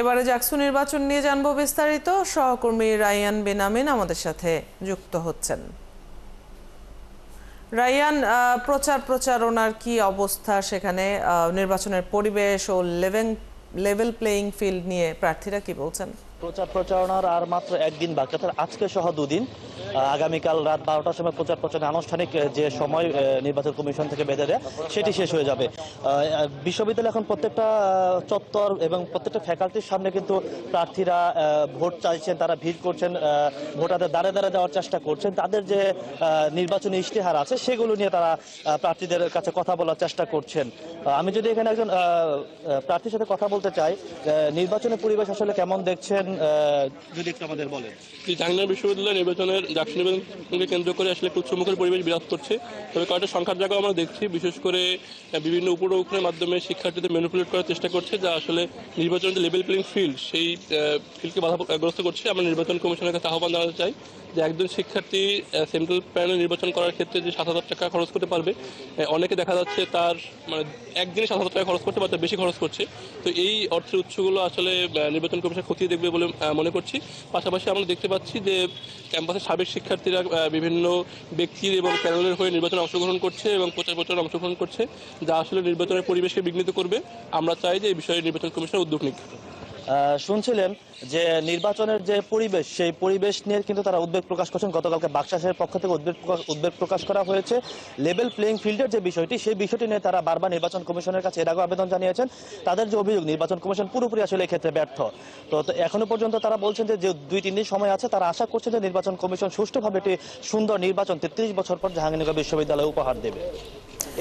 এবারে জাকসু নির্বাচন নিয়ে জানবো বিস্তারিত। সহকর্মী রায়ান বেনামিন আমাদের সাথে যুক্ত হচ্ছেন। রায়ান, প্রচারণার কি অবস্থা সেখানে? নির্বাচনের পরিবেশ ও লেভেল প্লেইং ফিল্ড নিয়ে প্রার্থীরা কি বলছেন? প্রচারণার আর মাত্র একদিন বাকি, অর্থাৎ আজকে সহ দুদিন। আগামীকাল রাত 12টার সময় প্রচারণা আনুষ্ঠানিক যে সময় নির্বাচন কমিশন থেকে বেঁধে দেয় সেটি শেষ হয়ে যাবে। বিশ্ববিদ্যালয় এখন প্রত্যেকটা চত্বর এবং প্রত্যেকটা ফ্যাকাল্টির সামনে কিন্তু প্রার্থীরা ভোট চাইছেন, তারা ভিড় করছেন, ভোটারদের দাঁড়ে দাঁড়ে দেওয়ার চেষ্টা করছেন। তাদের যে নির্বাচনী ইশতেহার আছে সেগুলো নিয়ে তারা প্রার্থীদের কাছে কথা বলার চেষ্টা করছেন। আমি যদি এখানে একজন প্রার্থীর সাথে কথা বলতে চাই, নির্বাচনের পরিবেশ আসলে কেমন দেখছেন যদি একটু আমাদের বলেন। জাহাঙ্গীরনগর বিশ্ববিদ্যালয় নির্বাচনের জাকসু নির্বাচনকে কেন্দ্র করে আসলে একটু উৎসবমুখর পরিবেশ বিরাজ করছে। তবে কয়েকটা সংখ্যার জায়গাও আমরা দেখছি, বিশেষ করে বিভিন্ন উপরোক্তের মাধ্যমে শিক্ষার্থীদের ম্যানিপুলেট করার চেষ্টা করছে, যা আসলে নির্বাচনের যে লেভেল প্লেইং ফিল্ড সেই ফিল্ডকে বাধাগ্রস্ত করছে। আমরা নির্বাচন কমিশনের কাছে আহ্বান জানাতে চাই যে একজন শিক্ষার্থী সেন্ট্রাল প্যানেল নির্বাচন করার ক্ষেত্রে যে 7,000 টাকা খরচ করতে পারবে, অনেকে দেখা যাচ্ছে তার মানে একদিনে 7,000 টাকা খরচ করতে পারতে বেশি খরচ করছে। তো এই অর্থের উৎসগুলো আসলে নির্বাচন কমিশন খতিয়ে দেখবে বলে মনে করছি। পাশাপাশি আমরা দেখতে পাচ্ছি যে ক্যাম্পাসের সাবেক শিক্ষার্থীরা বিভিন্ন ব্যক্তির এবং প্যানেলের হয়ে নির্বাচনে অংশগ্রহণ করছে এবং প্রচারে অংশগ্রহণ করছে, যা আসলে নির্বাচনের পরিবেশকে বিঘ্নিত করবে। আমরা চাই যে এই বিষয়ে নির্বাচন কমিশন উদ্যোগ নিক। শুনছিলেন যে নির্বাচনের যে পরিবেশ, সেই পরিবেশ নিয়ে কিন্তু তারা উদ্বেগ প্রকাশ করছেন। গতকালকে বাকশাসের পক্ষ থেকে উদ্বেগ প্রকাশ করা হয়েছে লেভেল প্লেইং ফিল্ডের যে বিষয়টি, সেই বিষয়টি নিয়ে তারা বারবার নির্বাচন কমিশনের কাছে এর আগে আবেদন জানিয়েছেন। তাদের যে অভিযোগ, নির্বাচন কমিশন পুরোপুরি আসলে এক্ষেত্রে ব্যর্থ। তো এখনো পর্যন্ত তারা বলছেন যে 2-3 দিন সময় আছে, তারা আশা করছেন যে নির্বাচন কমিশন সুষ্ঠুভাবে একটি সুন্দর নির্বাচন 33 বছর পর জাহাঙ্গীরনগর বিশ্ববিদ্যালয় উপহার দেবে।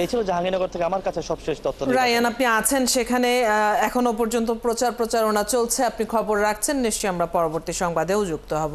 এই ছিল জাহাঙ্গীরনগর থেকে আমার কাছে সবশেষ তথ্য। রায়ান, আপনি আছেন সেখানে, এখনো পর্যন্ত প্রচারণা চলছে, আপনি খবর রাখছেন, নিশ্চয়ই আমরা পরবর্তী সংবাদেও যুক্ত হব।